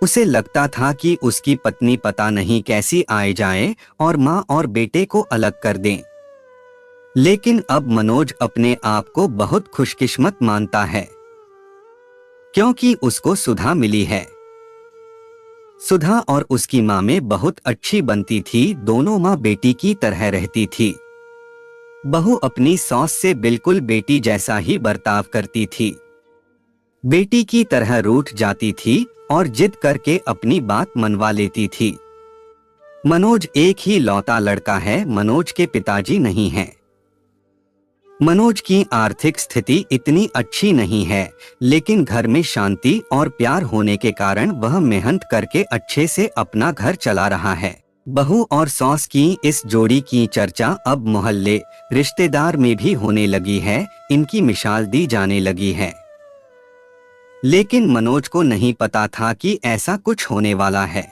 उसे लगता था कि उसकी पत्नी पता नहीं कैसी आए जाए और माँ और बेटे को अलग कर दें। लेकिन अब मनोज अपने आप को बहुत खुशकिस्मत मानता है, क्योंकि उसको सुधा मिली है। सुधा और उसकी माँ में बहुत अच्छी बनती थी, दोनों माँ बेटी की तरह रहती थी। बहू अपनी सास से बिल्कुल बेटी जैसा ही बर्ताव करती थी, बेटी की तरह रूठ जाती थी और जिद करके अपनी बात मनवा लेती थी। मनोज एक ही लौता लड़का है, मनोज के पिताजी नहीं हैं। मनोज की आर्थिक स्थिति इतनी अच्छी नहीं है, लेकिन घर में शांति और प्यार होने के कारण वह मेहनत करके अच्छे से अपना घर चला रहा है। बहू और सास की इस जोड़ी की चर्चा अब मोहल्ले रिश्तेदार में भी होने लगी है, इनकी मिसाल दी जाने लगी है। लेकिन मनोज को नहीं पता था कि ऐसा कुछ होने वाला है।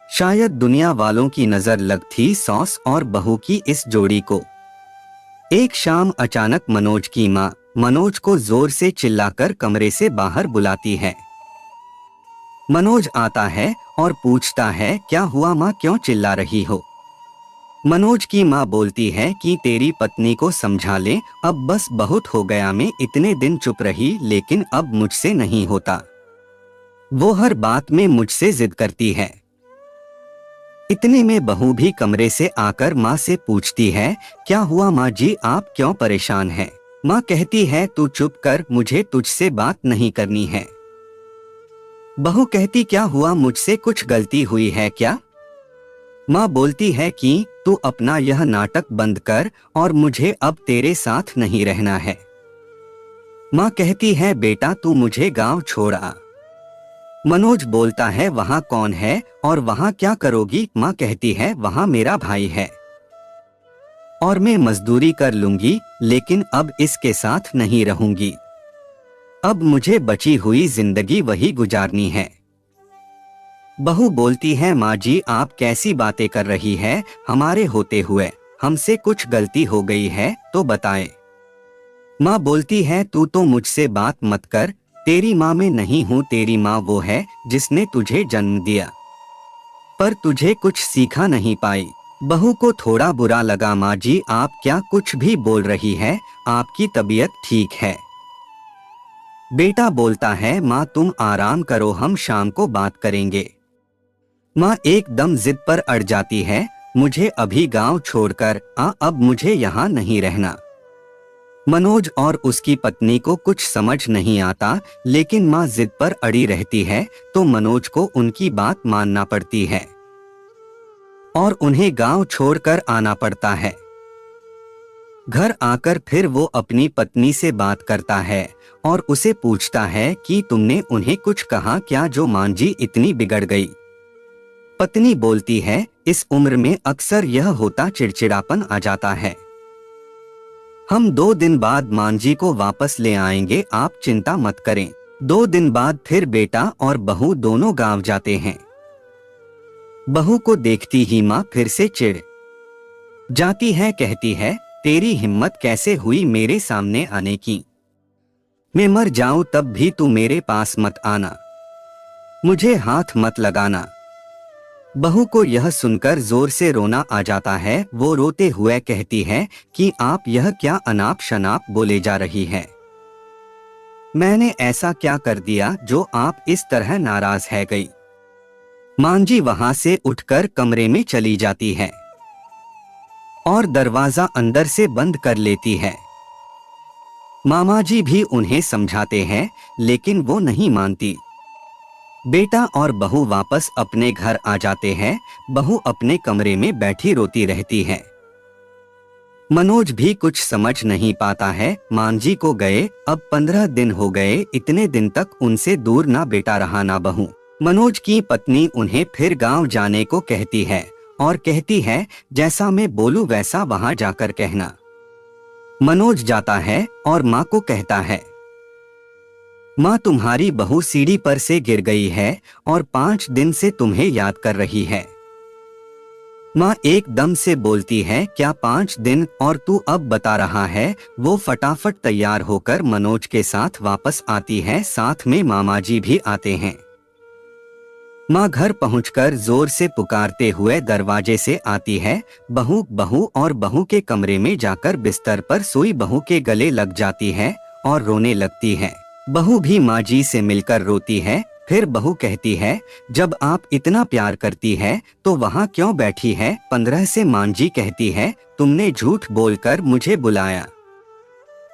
शायद दुनिया वालों की नजर लग थी सास और बहू की इस जोड़ी को। एक शाम अचानक मनोज की माँ मनोज को जोर से चिल्लाकर कमरे से बाहर बुलाती है। मनोज आता है और पूछता है, क्या हुआ माँ, क्यों चिल्ला रही हो? मनोज की माँ बोलती है कि तेरी पत्नी को समझा ले, अब बस बहुत हो गया, मैं इतने दिन चुप रही लेकिन अब मुझसे नहीं होता। वो हर बात में मुझसे जिद करती है। इतने में बहू भी कमरे से आकर माँ से पूछती है, क्या हुआ माँ जी, आप क्यों परेशान हैं? माँ कहती है, तू चुप कर, मुझे तुझसे बात नहीं करनी है। बहू कहती, क्या हुआ, मुझसे कुछ गलती हुई है क्या? माँ बोलती है कि तू अपना यह नाटक बंद कर और मुझे अब तेरे साथ नहीं रहना है। माँ कहती है, बेटा तू मुझे गांव छोड़ आ। मनोज बोलता है, वहां कौन है और वहां क्या करोगी? माँ कहती है, वहां मेरा भाई है और मैं मजदूरी कर लूंगी, लेकिन अब इसके साथ नहीं रहूंगी। अब मुझे बची हुई जिंदगी वही गुजारनी है। बहू बोलती है, माँ जी आप कैसी बातें कर रही है, हमारे होते हुए हमसे कुछ गलती हो गई है तो बताएं। माँ बोलती है, तू तो मुझसे बात मत कर, तेरी माँ मैं नहीं हूँ, तेरी माँ वो है जिसने तुझे जन्म दिया, पर तुझे कुछ सीखा नहीं पाई। बहू को थोड़ा बुरा लगा, माँ जी आप क्या कुछ भी बोल रही है, आपकी तबीयत ठीक है? बेटा बोलता है, माँ तुम आराम करो, हम शाम को बात करेंगे। माँ एकदम जिद पर अड़ जाती है, मुझे अभी गांव छोड़कर आ, अब मुझे यहाँ नहीं रहना। मनोज और उसकी पत्नी को कुछ समझ नहीं आता, लेकिन माँ जिद पर अड़ी रहती है तो मनोज को उनकी बात मानना पड़ती है और उन्हें गांव छोड़कर आना पड़ता है। घर आकर फिर वो अपनी पत्नी से बात करता है और उसे पूछता है कि तुमने उन्हें कुछ कहा क्या जो माँ जी इतनी बिगड़ गई? पत्नी बोलती है, इस उम्र में अक्सर यह होता, चिड़चिड़ापन आ जाता है। हम 2 दिन बाद मांझी को वापस ले आएंगे, आप चिंता मत करें। 2 दिन बाद फिर बेटा और बहू दोनों गांव जाते हैं। बहू को देखती ही माँ फिर से चिढ़ जाती है, कहती है, तेरी हिम्मत कैसे हुई मेरे सामने आने की? मैं मर जाऊं तब भी तू मेरे पास मत आना, मुझे हाथ मत लगाना। बहू को यह सुनकर जोर से रोना आ जाता है। वो रोते हुए कहती है कि आप यह क्या अनाप शनाप बोले जा रही है? मैंने ऐसा क्या कर दिया जो आप इस तरह नाराज है गई? मांझी वहां से उठकर कमरे में चली जाती है और दरवाजा अंदर से बंद कर लेती है। मामा जी भी उन्हें समझाते हैं, लेकिन वो नहीं मानती। बेटा और बहू वापस अपने घर आ जाते हैं। बहू अपने कमरे में बैठी रोती रहती है। मनोज भी कुछ समझ नहीं पाता है। मांझी को गए अब 15 दिन हो गए, इतने दिन तक उनसे दूर ना बेटा रहा ना बहू। मनोज की पत्नी उन्हें फिर गांव जाने को कहती है और कहती है, जैसा मैं बोलूं वैसा वहां जाकर कहना। मनोज जाता है और माँ को कहता है, माँ तुम्हारी बहू सीढ़ी पर से गिर गई है और 5 दिन से तुम्हें याद कर रही है। माँ एकदम से बोलती है, क्या 5 दिन और तू अब बता रहा है? वो फटाफट तैयार होकर मनोज के साथ वापस आती है, साथ में मामा जी भी आते हैं। माँ घर पहुंचकर जोर से पुकारते हुए दरवाजे से आती है। बहू बहू और बहू के कमरे में जाकर बिस्तर पर सोई बहू के गले लग जाती है और रोने लगती है। बहू भी माँ जी से मिलकर रोती है। फिर बहू कहती है, जब आप इतना प्यार करती है तो वहाँ क्यों बैठी है? 15 से माँ जी कहती है, तुमने झूठ बोलकर मुझे बुलाया।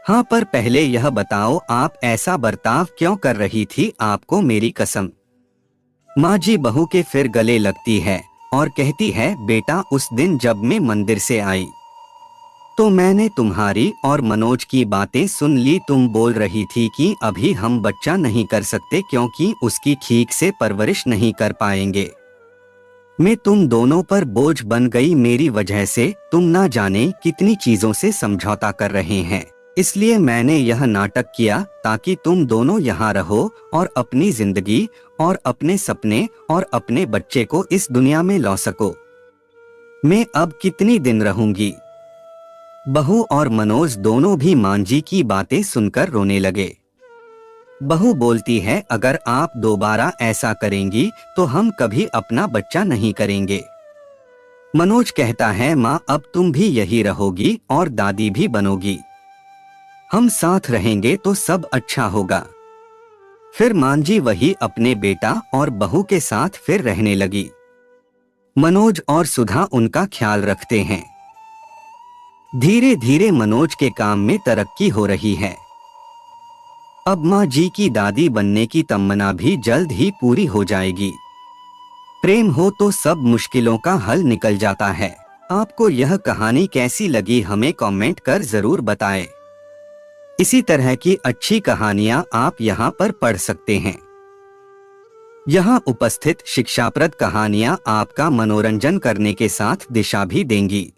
हाँ, पर पहले यह बताओ आप ऐसा बर्ताव क्यों कर रही थी? आपको मेरी कसम। माँ जी बहू के फिर गले लगती है और कहती है, बेटा उस दिन जब मैं मंदिर से आई तो मैंने तुम्हारी और मनोज की बातें सुन ली। तुम बोल रही थी कि अभी हम बच्चा नहीं कर सकते क्योंकि उसकी ठीक से परवरिश नहीं कर पाएंगे। मैं तुम दोनों पर बोझ बन गई मेरी वजह से। तुम ना जाने कितनी चीजों से समझौता कर रहे हैं, इसलिए मैंने यह नाटक किया ताकि तुम दोनों यहाँ रहो और अपनी जिंदगी और अपने सपने और अपने बच्चे को इस दुनिया में ला सको। मैं अब कितनी दिन रहूंगी? बहू और मनोज दोनों भी माँ जी की बातें सुनकर रोने लगे। बहू बोलती है, अगर आप दोबारा ऐसा करेंगी तो हम कभी अपना बच्चा नहीं करेंगे। मनोज कहता है, माँ अब तुम भी यही रहोगी और दादी भी बनोगी। हम साथ रहेंगे तो सब अच्छा होगा। फिर माँ जी वही अपने बेटा और बहू के साथ फिर रहने लगी। मनोज और सुधा उनका ख्याल रखते हैं। धीरे धीरे मनोज के काम में तरक्की हो रही है। अब माँ जी की दादी बनने की तमन्ना भी जल्द ही पूरी हो जाएगी। प्रेम हो तो सब मुश्किलों का हल निकल जाता है। आपको यह कहानी कैसी लगी हमें कमेंट कर जरूर बताएं। इसी तरह की अच्छी कहानियां आप यहाँ पर पढ़ सकते हैं। यहाँ उपस्थित शिक्षाप्रद कहानियां आपका मनोरंजन करने के साथ दिशा भी देंगी।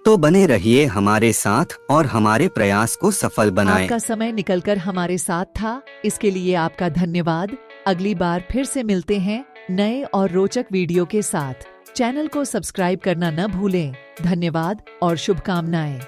तो बने रहिए हमारे साथ और हमारे प्रयास को सफल बनाएं। आपका समय निकलकर हमारे साथ था, इसके लिए आपका धन्यवाद। अगली बार फिर से मिलते हैं नए और रोचक वीडियो के साथ। चैनल को सब्सक्राइब करना न भूलें। धन्यवाद और शुभकामनाएं।